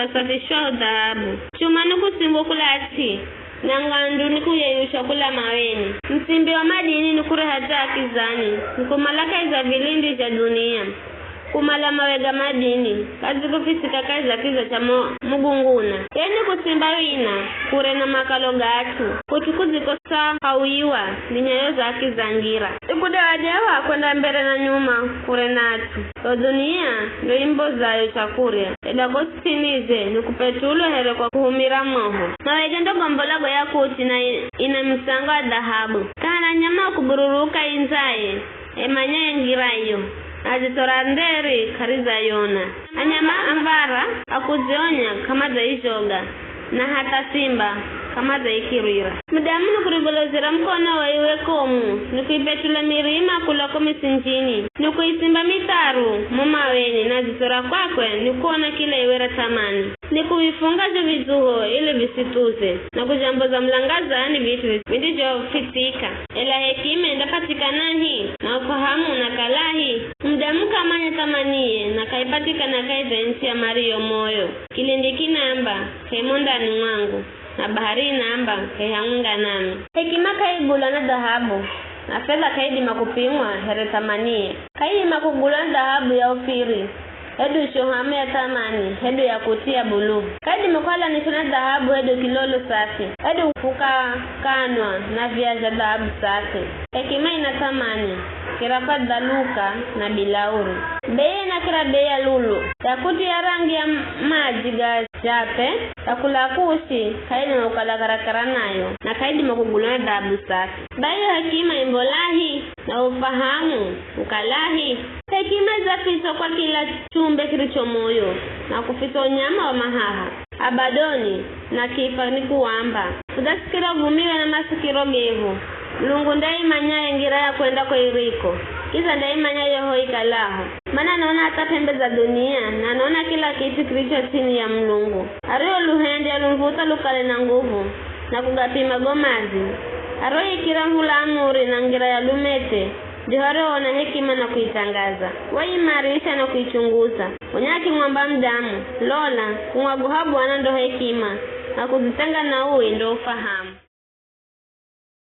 kusafishwa dhahabu. Chuma nukusimbo kula ati na ngandu nikuyeyusha kula maweni. Msimbi wa madini nukure hata akizani nikumalaka za vilindi vya dunia. Kumala mawega madini kazi kufisika kazi za kiza cha mugunguna. Yani kusimba wina kure na makalo gatu kuchukuzi kosa hawiwa ninyayo za akizangira. Ikude wajewa kwenda mbele na nyuma kure natu o dunia ndo imbo zayo chakure edagositinize nikupetulo hele kwa kuhumira moho. Mawega ndo gombolago ya kuti na ina msango wa dhahabu kana nyama kubururuka inzaye emanya ngirayo azitoranderi kariza yona. Anyama ambara akuzionya kama za ishoga na hata simba kama za ikirira. Mudamu nukurigolozera mkono wa iwe komu nukuipetula mirima kulako misinjini nukuisimba mitaru mumaweni na zitora kwakwe nukuona kile iwera tamani nikuifunga jo vizuho ili visituze na kujamboza mlangaza ni vitu vindijo fitika ela hekime endapatikana hii na ufahamu na kalahi mudamu kamanya tamanie na kaipatika na kaizensi ya Mario moyo kilindiki namba kaimondani mwangu na bahari namba kaihanga nami. Hekima kaigula na dhahabu na fedha kaidi makupimwa here tamanie. Kaidi makugula na dhahabu ya ofiri hedu shohamu ya tamani hedu ya kutia bulu. Kaidi makwala nishona dhahabu hedu kilolo safi hedu kuka kanwa na viaja dhahabu safi. Hekima ina tamani kirafa dhaluka na bilauri beye na kira beya lulu ya kuti ya rangi ya maji ga jape ya kulakushi kaidi na ukala karakara nayo na kaidi makugulona dhahabu safi. Bayo hekima imbolahi na ufahamu ukalahi. Hekima za fiso kwa kila chumbe kilicho moyo na kufiso nyama wa mahaha abadoni na kifa ni kuwamba kudasikira gumiwe na masikiro gevu lungu ndai manyaye ngira ya kwenda kwa iriko kiza ndai manyaye hoi kalaho mana naona hata pembe za dunia na naona kila kitu kilicho chini ya mlungu. Ario luhende ya lunguta lukale na nguvu na kugapima gomazi aroi kira mhula amuri na ngira ya lumete Johore wana hekima na kuitangaza waimarisha na kuichunguza unyaki mwamba mdamu lola kumwaguhabu wana ndo hekima na kuzitenga na uwe ndo ufahamu.